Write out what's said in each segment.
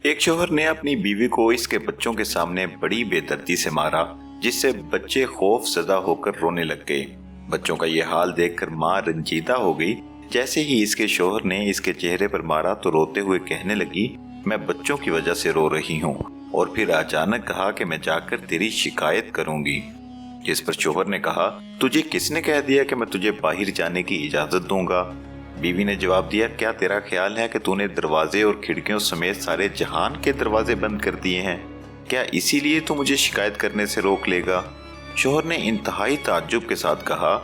एक शौहर ने अपनी बीवी को इसके बच्चों के सामने बड़ी बेदर्दी से मारा, जिससे बच्चे खौफ ज़दा होकर रोने लग गए। बच्चों का ये हाल देखकर माँ रंजीदा हो गई। जैसे ही इसके शौहर ने इसके चेहरे पर मारा तो रोते हुए कहने लगी, मैं बच्चों की वजह से रो रही हूँ। और फिर अचानक कहा कि मैं जाकर तेरी शिकायत करूंगी। जिस पर शौहर ने कहा, तुझे किसने कह दिया कि मैं तुझे बाहर जाने की इजाजत दूंगा? बीवी ने जवाब दिया, क्या तेरा ख्याल है कि तूने दरवाजे और खिड़कियों समेत सारे जहान के दरवाजे बंद कर दिए हैं? क्या इसीलिए तू मुझे शिकायत करने से रोक लेगा? शौहर ने इंतहाई ताज्जुब के साथ कहा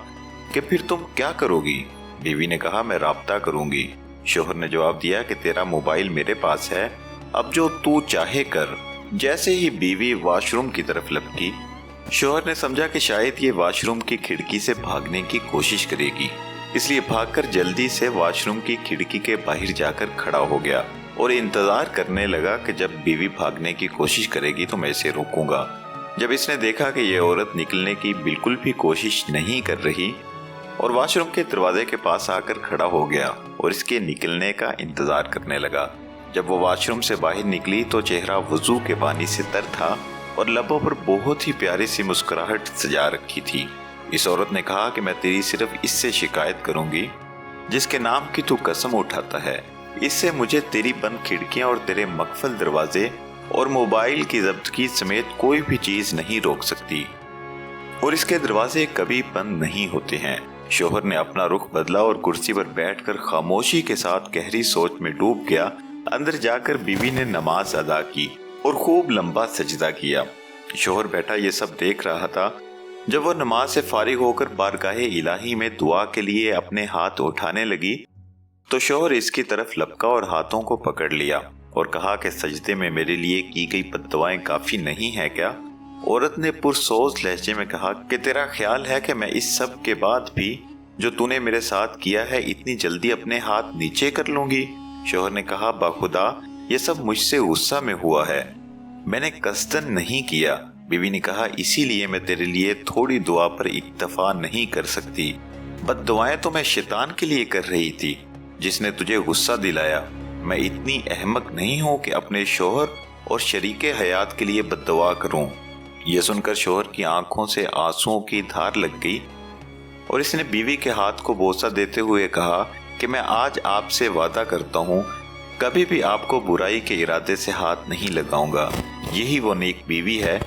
कि फिर तुम क्या करोगी? बीवी ने कहा, मैं राब्ता करूंगी। शौहर ने जवाब दिया कि तेरा मोबाइल मेरे पास है, अब जो तू चाहे कर। जैसे ही बीवी वॉशरूम की तरफ लपकी, शौहर ने समझा कि शायद ये वॉशरूम की खिड़की से भागने की कोशिश करेगी, इसलिए भागकर जल्दी से वॉशरूम की खिड़की के बाहर जाकर खड़ा हो गया और इंतजार करने लगा कि जब बीवी भागने की कोशिश करेगी तो मैं इसे रोकूंगा। जब इसने देखा कि यह औरत निकलने की बिल्कुल भी कोशिश नहीं कर रही और वॉशरूम के दरवाजे के पास आकर खड़ा हो गया और इसके निकलने का इंतजार करने लगा। जब वो वॉशरूम से बाहर निकली तो चेहरा वजू के पानी से तर था और लबों पर बहुत ही प्यारी सी मुस्कुराहट सजा रखी थी। इस औरत ने कहा कि मैं तेरी सिर्फ इससे शिकायत करूंगी जिसके नाम की तू कसम उठाता है। इससे मुझे तेरी बंद खिड़कियां और तेरे मकफल दरवाजे और मोबाइल की जब्तगी समेत कोई भी चीज नहीं रोक सकती, और इसके दरवाजे कभी बंद नहीं होते हैं। शौहर ने अपना रुख बदला और कुर्सी पर बैठकर खामोशी के साथ गहरी सोच में डूब गया। अंदर जाकर बीवी ने नमाज अदा की और खूब लंबा सजदा किया। शौहर बैठा ये सब देख रहा था। जब वो नमाज से फारिग होकर बारगाहे इलाही में दुआ के लिए अपने हाथ उठाने लगी तो शौहर इसकी तरफ लपका और हाथों को पकड़ लिया और कहा कि सजदे में मेरे लिए की गई बद्दुआएं काफी नहीं है क्या? औरत ने पुरसोज लहजे में कहा कि तेरा ख्याल है कि मैं इस सब के बाद भी जो तूने मेरे साथ किया है इतनी जल्दी अपने हाथ नीचे कर लूंगी? शौहर ने कहा, बाखुदा ये सब मुझसे गुस्सा में हुआ है, मैंने कस्तन नहीं किया। बीवी ने कहा, इसीलिए मैं तेरे लिए थोड़ी दुआ पर इत्तफा नहीं कर सकती। बद्दुआएं तो मैं शैतान के लिए कर रही थी जिसने तुझे गुस्सा दिलाया। मैं इतनी अहमक नहीं हूं कि अपने शौहर और शरीके हयात के लिए बद्दुआ करूं। यह सुनकर शौहर की आंखों से आंसुओं की धार लग गई और इसने बीवी के हाथ को बोसा देते हुए कहा कि मैं आज आपसे वादा करता हूं कभी भी आपको बुराई के इरादे से हाथ नहीं लगाऊंगा। यही वो नेक बीवी है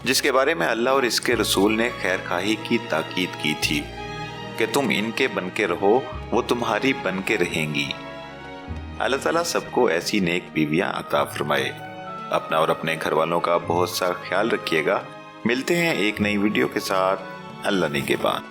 जिसके बारे में अल्लाह और इसके रसूल ने खैरखाही की ताकीद की थी कि तुम इनके बन के रहो, वो तुम्हारी बन के रहेंगी। अल्लाह ताला सबको ऐसी नेक बीवियां अता फरमाए। अपना और अपने घर वालों का बहुत सा ख्याल रखिएगा। मिलते हैं एक नई वीडियो के साथ। अल्लाह निगहबान।